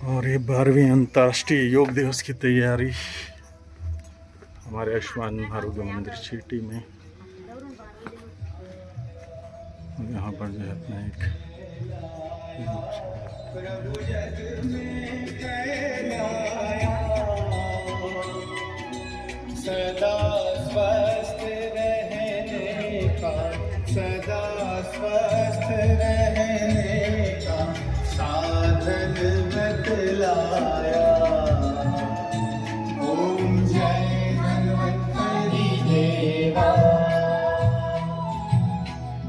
और ये 12वीं अंतर्राष्ट्रीय योग दिवस की तैयारी हमारे आयुष्मान आरोग्य मंदिर चीटी में। यहाँ पर जो है अपना एक सदा स्वस्थ रहने का, सदा स्वस्थ रहने का साधन बतलाया। ओम जय धन्वंतरि देवा,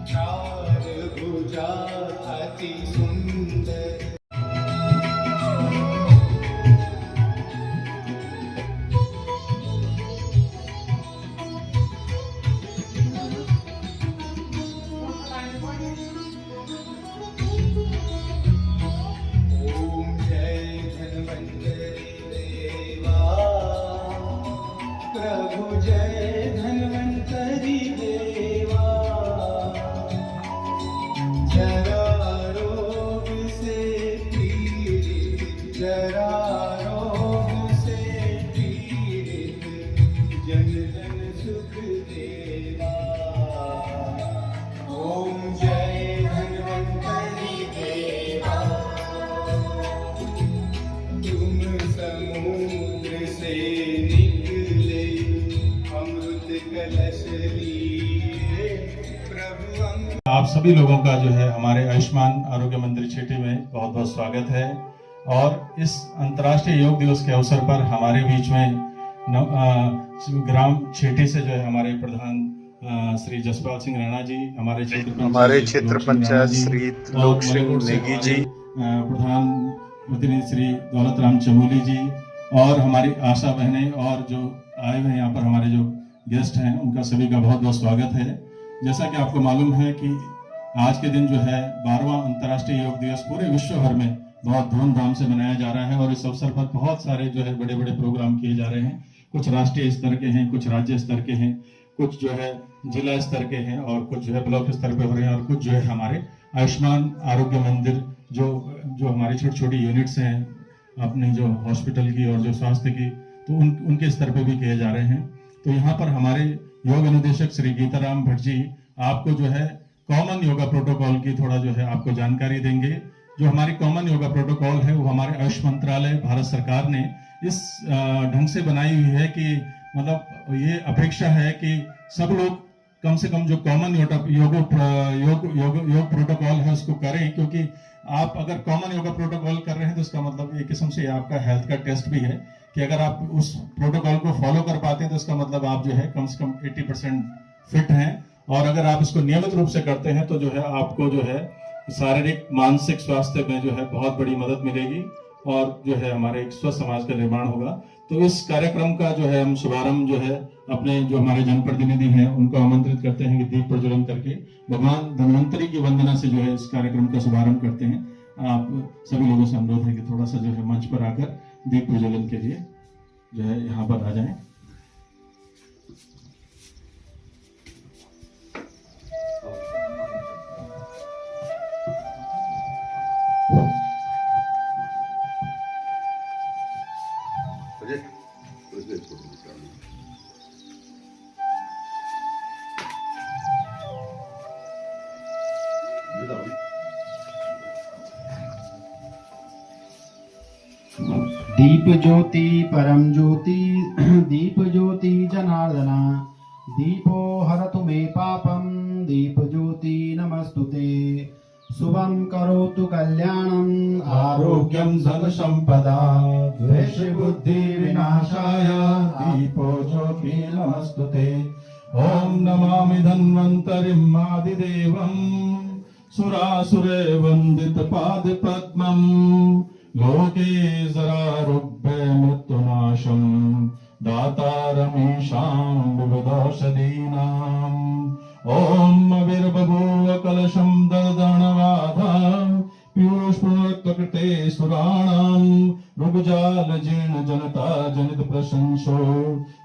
चार भुजा अति सुंदर। प्रभु जय धन्वंतरि देवा, जरा रोग से पीड़ित, जरा रोग से पीड़ित जन जन सुख देवा। ओम जय धन्वंतरि देवा, तुम समुद्र से आप सभी लोगों का जो है हमारे आयुष्मान आरोग्य मंदिर चीटी में बहुत बहुत स्वागत है। और इस अंतर्राष्ट्रीय योग दिवस के अवसर पर हमारे बीच में ग्राम चीटी से जो है हमारे प्रधान श्री जसपाल सिंह राणा जी, हमारे क्षेत्र पंचायत श्री लोक सिंह नेगी जी, प्रधान प्रतिनिधि श्री दौलत राम चमोली जी, और हमारी आशा बहनें और जो आए हुए यहाँ पर हमारे जो गेस्ट हैं उनका सभी का बहुत बहुत स्वागत है। जैसा कि आपको मालूम है कि आज के दिन जो है 12वां अंतर्राष्ट्रीय योग दिवस पूरे विश्व भर में बहुत धूमधाम से मनाया जा रहा है। और इस अवसर पर बहुत सारे जो है बड़े बड़े प्रोग्राम किए जा रहे हैं। कुछ राष्ट्रीय स्तर के हैं, कुछ राज्य स्तर के हैं, कुछ जो है जिला स्तर के हैं, और कुछ जो है ब्लॉक स्तर पे हो रहे हैं, और कुछ जो है हमारे आयुष्मान आरोग्य मंदिर जो हमारी छोटी छोटी यूनिट्स हैं अपने जो हॉस्पिटल की और जो स्वास्थ्य की, तो उनके स्तर पे भी किए जा रहे हैं। तो यहाँ पर हमारे योग अनुदेशक श्री गीताराम भट्ट जी आपको जो है कॉमन योगा प्रोटोकॉल की थोड़ा जो है आपको जानकारी देंगे। जो हमारी कॉमन योगा प्रोटोकॉल है वो हमारे आयुष मंत्रालय भारत सरकार ने इस ढंग से बनाई हुई है कि मतलब ये अपेक्षा है कि सब लोग कम से कम जो कॉमन योग प्रोटोकॉल है उसको करें, क्योंकि आप अगर कॉमन योगा प्रोटोकॉल कर रहे हैं तो इसका मतलब एक किस्म से आपका हेल्थ का टेस्ट भी है कि अगर आप उस प्रोटोकॉल को फॉलो कर पाते हैं तो इसका मतलब आप जो है कम से कम 80% फिट हैं। और अगर आप इसको नियमित रूप से करते हैं तो जो है आपको जो है शारीरिक मानसिक स्वास्थ्य में जो है बहुत बड़ी मदद मिलेगी, और जो है हमारे एक स्वस्थ समाज का निर्माण होगा। तो इस कार्यक्रम का जो है हम शुभारंभ जो है अपने जो हमारे जनप्रतिनिधि हैं उनको आमंत्रित करते हैं कि दीप प्रज्वलन करके भगवान धन्वंतरि की वंदना से जो है इस कार्यक्रम का शुभारंभ करते हैं। आप सभी लोगों से अनुरोध है कि थोड़ा सा जो है मंच पर आकर दीप प्रज्वलन के लिए जो है यहाँ पर आ जाएं। दीप ज्योति परम ज्योति, दीप ज्योति जनार्दना, दीपो हरतु मे पापम, दीप ज्योति नमस्तुते। शुभं करोतु कल्याणं, आरोग्यं धन संपदा, द्वेष बुद्धि विनाशाय, दीपो ज्योति नमस्तुते। ओम नमामि धन्वंतरिम् आदिदेवं, सुरासुरे वंदित पाद पद्मम्, लोके जरारुभ्य मृत्युनाशं, दातारमीशां विविधौषधीनाम्। ओम अविर्बभूव कलशं दर्दनवाधा, पीयूषपूर्वकृते सुराणां, रुगजाल जीर्ण जनता जनित प्रशंसो,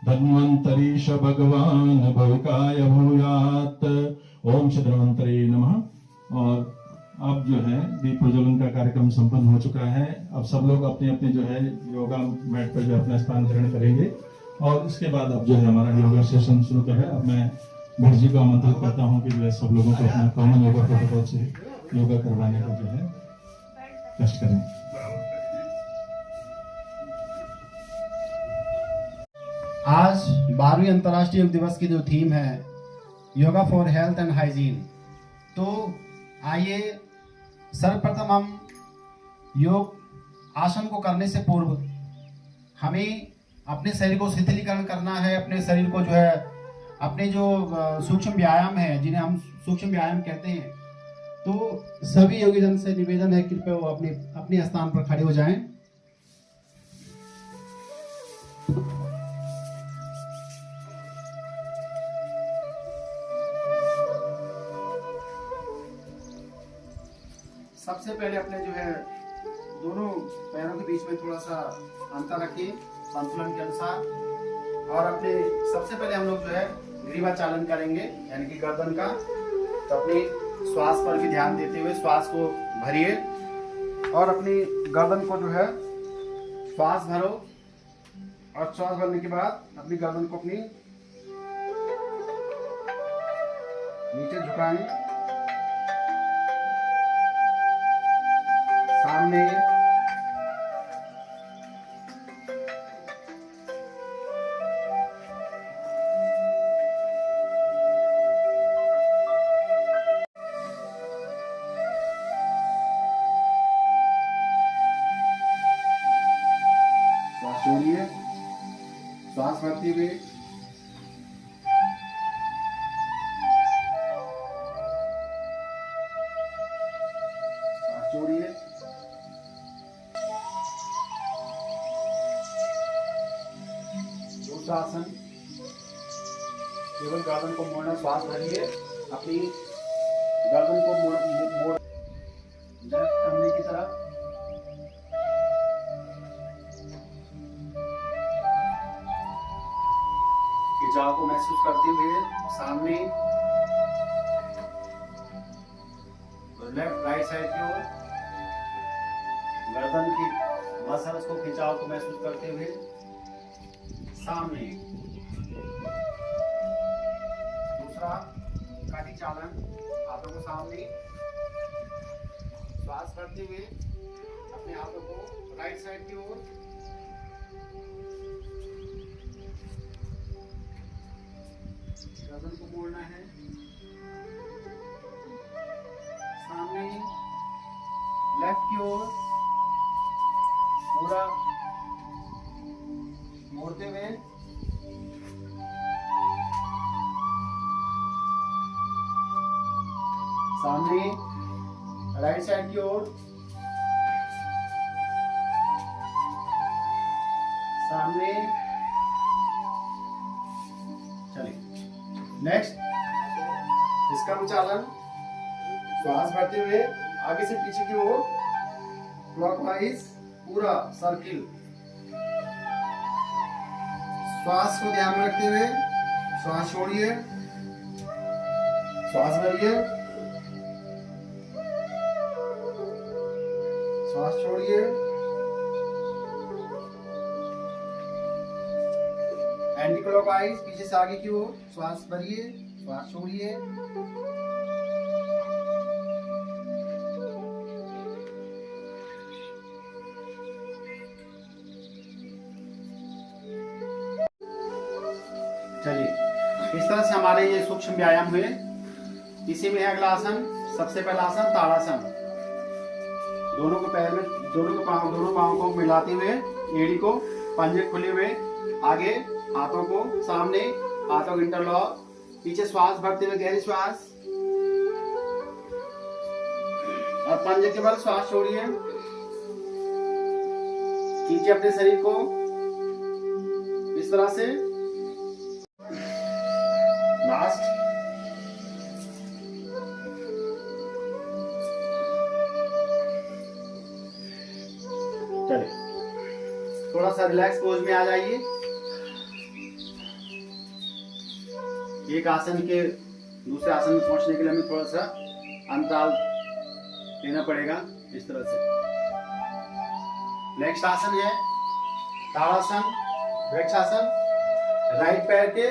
धन्वंतरीश भगवान भविकाय भूयात्। ओम श्री धन्वंतरी नमः। और अब जो है दीप प्रज्वलन का कार्यक्रम संपन्न हो चुका है। अब सब लोग अपने अपने जो है योगा मैट पर जो अपना स्थान ग्रहण करेंगे और इसके बाद अब जो है हमारा योगा सेशन शुरू कर है। अब मैं भट्ट जी को आमंत्रित करता हूँ कि जो है सब लोगों को अपना कॉमन योगा प्रोटोकॉल से योगा करवाने का जो है कष्ट करें। आज 12वीं अंतर्राष्ट्रीय योग दिवस की जो थीम है yoga for health and hygiene, तो आइए सर्वप्रथम हम योग आसन को करने से पूर्व हमें अपने शरीर को शिथिलीकरण करना है। अपने शरीर को जो है अपने जो सूक्ष्म व्यायाम है जिन्हें हम सूक्ष्म व्यायाम कहते हैं, तो सभी योगीजन से निवेदन है कृपया वो अपने अपने स्थान पर खड़े हो जाएं। सबसे पहले अपने जो है दोनों पैरों के बीच में थोड़ा सा अंतर रखिए संतुलन के अनुसार, और अपने सबसे पहले हम लोग जो है ग्रीवा चालन करेंगे यानी कि गर्दन का। तो अपनी श्वास पर भी ध्यान देते हुए श्वास को भरिए और अपनी गर्दन को जो है श्वास भरो और श्वास भरने के बाद अपनी गर्दन को अपनी नीचे झुकाएं, सामने श्वास छोड़िए, श्वास भरते हुए श्वास छोड़िए, दूसरा आसन केवल गर्दन को मोड़ना, श्वास भरिए, अपनी गर्दन को मोड़ कमरे की तरफ, खिंचाव को महसूस करते हुए सामने लेफ्ट राइट साइड की ओर गर्दन की मसल्स को खिंचाव को महसूस करते हुए सामने। दूसरा काठी चालन, हाथों को सामने, श्वास भरते हुए अपने हाथों को राइट साइड की ओर, गर्दन को मोड़ना है, सामने लेफ्ट की ओर पूरा मोड़ते हुए, सामने राइट साइड की ओर, सामने। चलिए नेक्स्ट इसका चालन, श्वास भरते हुए आगे से पीछे की ओर क्लॉकवाइज पूरा सर्किल, श्वास को ध्यान में रखते हुए श्वास छोड़िए, श्वास भरिए, श्वास छोड़िए, एंटी क्लॉकवाइज पीछे से आगे की ओर, श्वास भरिए, श्वास छोड़िए, चलिए इस तरह से हमारे ये सूक्ष्म व्यायाम हुए। इसी में है अगला आसन, सबसे पहला आसन ताड़ासन। दोनों को पैर में दोनों पाँव को मिलाते हुए एड़ी को, पंजे खुले हुए, आगे हाथों को सामने, हाथों को इंटरलॉक, पीछे श्वास भरते हुए गहरी श्वास और पंजे के बल श्वास छोड़िए, खींचे अपने शरीर को इस तरह से। लास्ट चलिए थोड़ा सा रिलैक्स पोज में आ जाइए। एक आसन के दूसरे आसन में पहुंचने के लिए हमें थोड़ा सा अंतराल लेना पड़ेगा इस तरह से। नेक्स्ट आसन है ताड़ासन, वृक्षासन। राइट पैर के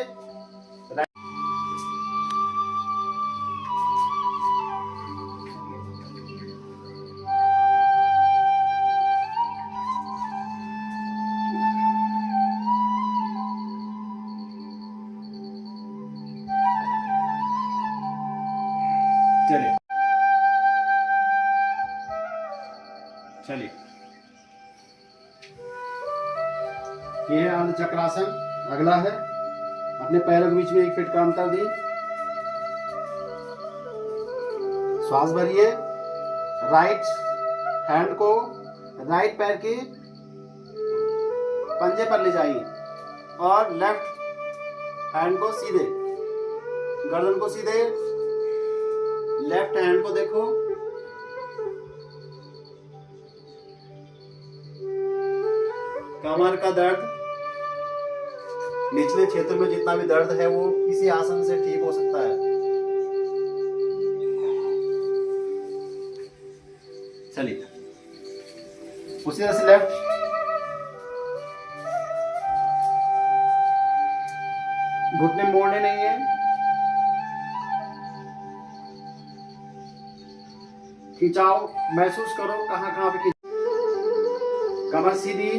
चलिए ये है अर्ध चक्रासन। अगला है अपने पैरों के बीच में 1 फीट का अंतर दी, श्वास भरिए। राइट हैंड को राइट पैर के पंजे पर ले जाइए और लेफ्ट हैंड को सीधे, गर्दन को सीधे, लेफ्ट हैंड को देखो। कमर का दर्द, निचले क्षेत्र में जितना भी दर्द है वो इसी आसन से ठीक हो सकता है। चलिए उसी तरह से लेफ्ट, घुटने मोड़ने नहीं है, खिंचाव महसूस करो कहां कहां पे। कमर सीधी,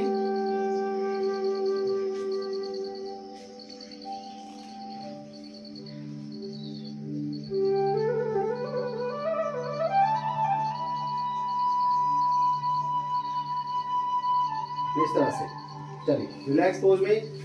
इस तरह से। चलिए रिलैक्स पोज में।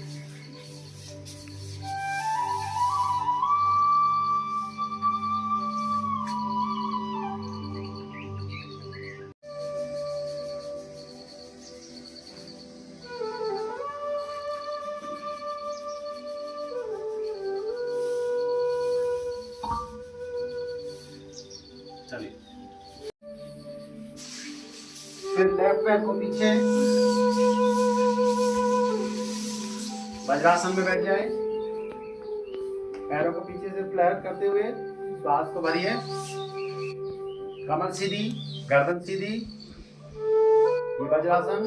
चलिए फिर लेफ्ट पैर को पीछे वज्रासन में बैठ जाए। पैरों को पीछे से फ्लैट करते हुए श्वास को भरिए। कमर सीधी, गर्दन सीधी, ये वज्रासन।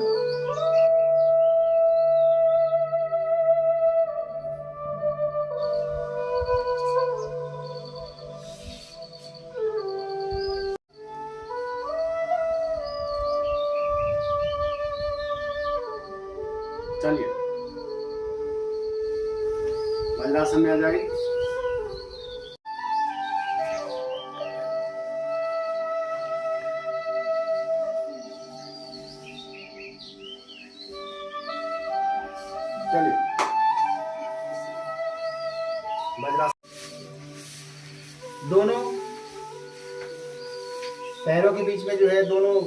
चलिए वज्रासन में आ जाए। चलिए वज्रासन, दोनों पैरों के बीच में जो है दोनों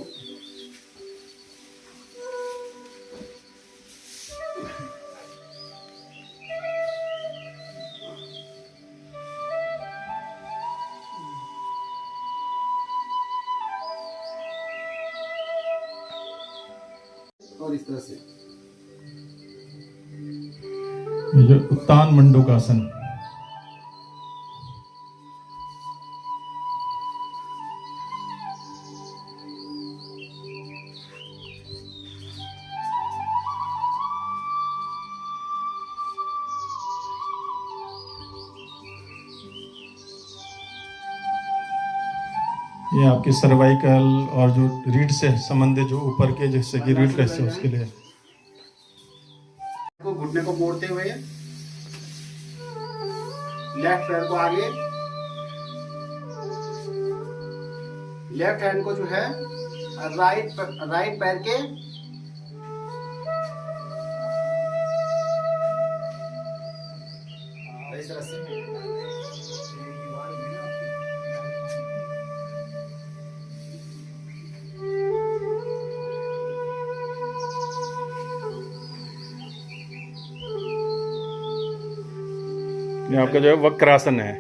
और इस तरह से। ये जो उत्तान मंडूकासन, ये आपकी सर्वाइकल और जो रीढ़ से संबंधित जो ऊपर के जैसे कि रीढ़ कैसे उसके लिए। को घुटने को मोड़ते हुए लेफ्ट पैर को आगे, लेफ्ट हैंड को जो है राइट पैर के इस तरह से। ये आपका जो है वक्रासन है।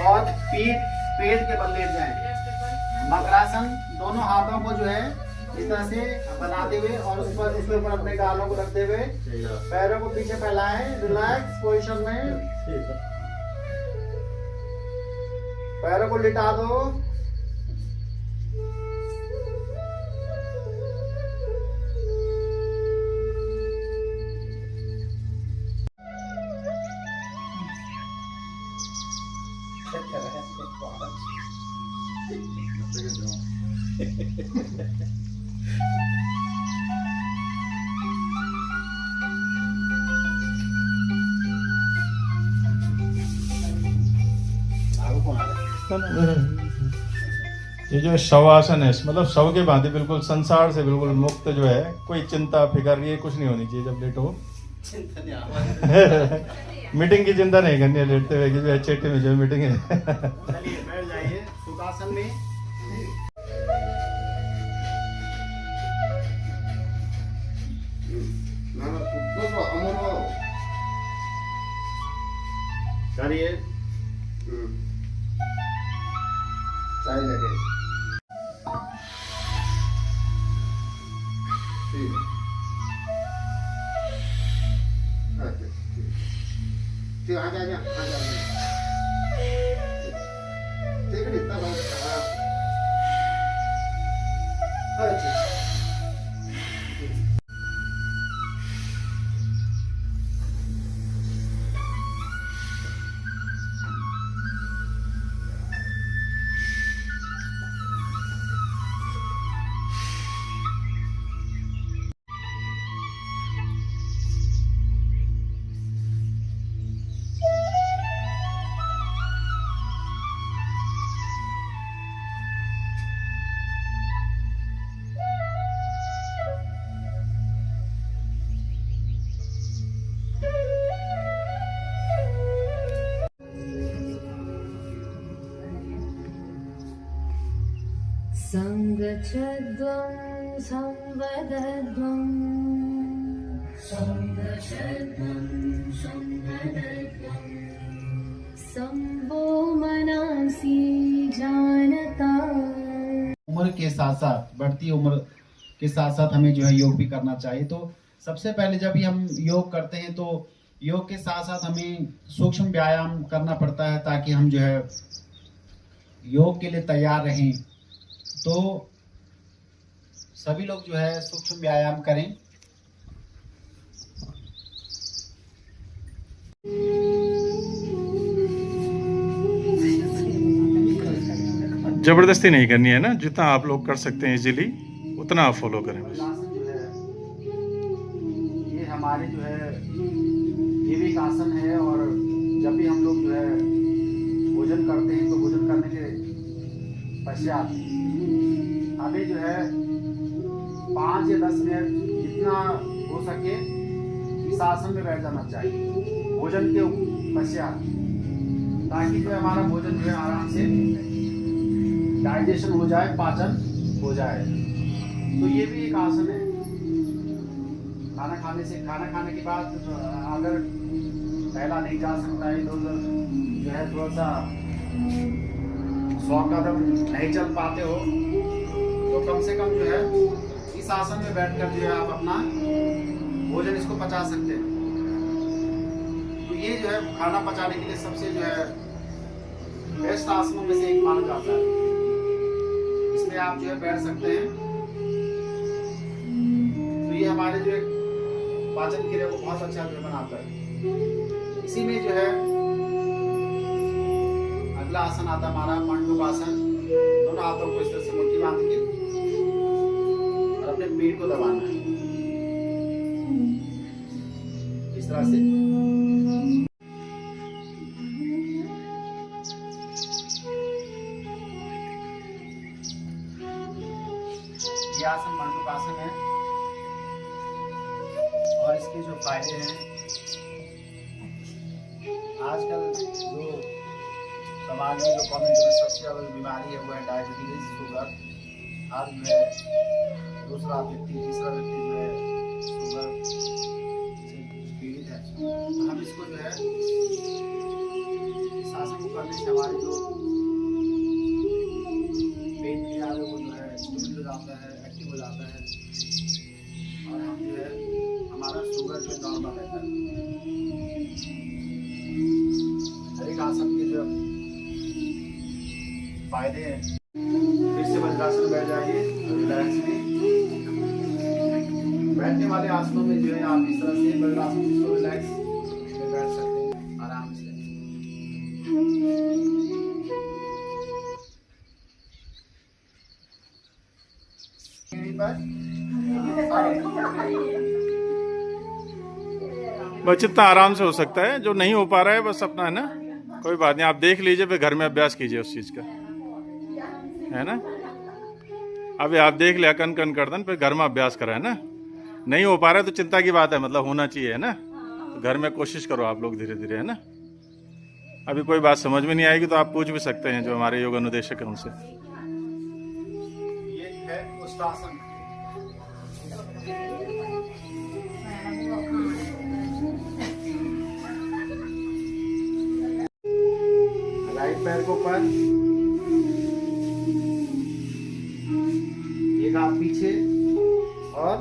और पेट के बल लेट जाएं। मकरासन, दोनों हाथों को जो है इस तरह से बनाते हुए और उसके ऊपर अपने गालों को रखते हुए पैरों को पीछे फैलाएं, रिलैक्स पोजीशन में पैरों को लिटा दो। ये जो शवासन है, मतलब शव के भांति बिल्कुल संसार से बिल्कुल मुक्त जो है, कोई चिंता फिक्र ये कुछ नहीं होनी चाहिए जब लेटो। मीटिंग की चिंता नहीं करनी है लेटते हुए, कि चेटी में जो मीटिंग है। चलिए बैठ जाइए सुखासन में। करिए चाय लगे ठीक है। अच्छा, ठीक आ जा ठीक है इतना बहुत अच्छा संगच्छध्वं संवदध्वं संवो मनांसि जानता। उम्र के साथ साथ, बढ़ती उम्र के साथ साथ हमें जो है योग भी करना चाहिए। तो सबसे पहले जब भी हम योग करते हैं तो योग के साथ साथ हमें सूक्ष्म व्यायाम करना पड़ता है, ताकि हम जो है योग के लिए तैयार रहें। तो सभी लोग जो है सूक्ष्म व्यायाम करें। जबरदस्ती नहीं करनी है ना, जितना आप लोग कर सकते हैं इजीली उतना आप फॉलो करें बस। आसन जो है ये हमारे जो है ये भी एक आसन है, और जब भी हम लोग जो है भोजन करते हैं तो भोजन करने के पश्चात हमें जो है 5 या 10 मिनट जितना हो सके इस आसन में बैठ जाना चाहिए भोजन के पश्चात, ताकि जो है हमारा भोजन जो है आराम से डाइजेशन हो जाए, पाचन हो जाए। तो ये भी एक आसन है। खाना खाने के बाद अगर पहला नहीं जा सकता है, इधर उधर जो है थोड़ा सा 100 कदम नहीं चल पाते हो, तो कम से कम जो है इस आसन में बैठकर जो है आप अपना भोजन इसको पचा सकते हैं। तो ये जो है खाना पचाने के लिए सबसे जो है बेस्ट आसनों में से एक माना जाता है। इसमें आप जो है बैठ सकते हैं। तो ये हमारे जो है पाचन क्रिया को बहुत अच्छा जो है बनाता है। इसी में जो है अगला आसन आता है हमारा मंडूकासन। दोनों हाथों को इस तरह से मुट्ठी बांध के और अपने पेट को दबाना है इस तरह से। ये आसन मंडूकासन है, और इसके जो फायदे हैं, आजकल जो समाज में जो कम्युनिटी में सबसे ज्यादा बीमारी है वो है डायबिटीज, शुगर। आज जो है दूसरा व्यक्ति तीसरा व्यक्ति जो है शुगर से पीड़ित है। तो हम इसको जो है इस आसन को करने से हमारे जो पेट में आ रहे वो जो है स्टूडेंट हो जाता है, एक्टिव हो जाता है। फायदे हैं। फिर से वज्रासन बैठ जाइए रिलैक्सली। बैठने वाले आसनों में जो है आप इस तरह से वज्रासन इसको रिलैक्स में बैठ सकते हैं आराम से। सीढ़ी पर बस जितना आराम से हो सकता है, जो नहीं हो पा रहा है बस अपना, है ना, कोई बात नहीं, आप देख लीजिए, फिर घर में अभ्यास कीजिए उस चीज का, है ना। अभी आप देख लिया कन कन करदन, फिर घर में अभ्यास करा, है ना। नहीं हो पा रहा है तो चिंता की बात है, मतलब होना चाहिए, है ना। तो घर में कोशिश करो आप लोग धीरे धीरे, है ना। अभी कोई बात समझ में नहीं आएगी तो आप पूछ भी सकते हैं जो हमारे योग अनुदेशक हैं उनसे। ये है उष्ट्रासन। राइट पैर को ऊपर, एक हाथ पीछे और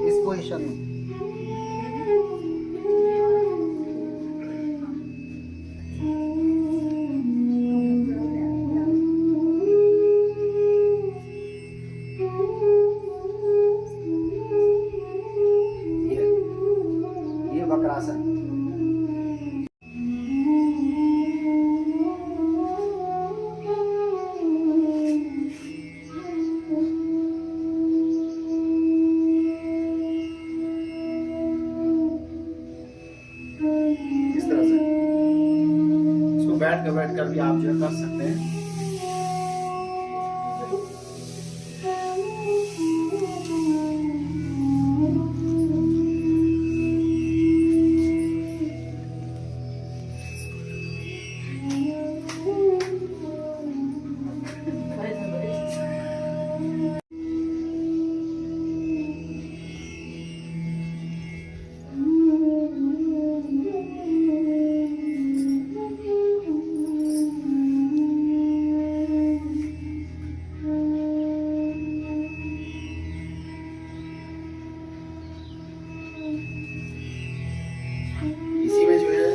इस पोजीशन में। ये वक्रासन। इस तरह से इसको बैठ कर भी आप जो कर सकते हैं। इसी में जो है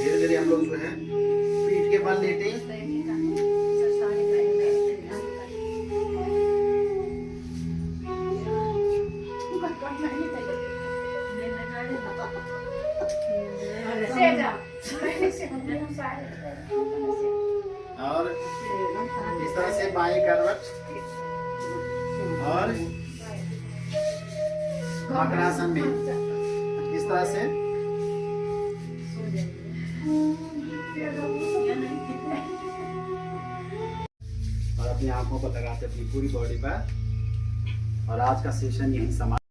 धीरे धीरे हम लोग जो है पीठ के बल लेटे और इस तरह से बाएं करवट और वक्रासन में इस तरह से और अपनी आंखों को लगाते अपनी पूरी बॉडी पर। और आज का सेशन यहीं समाप्त।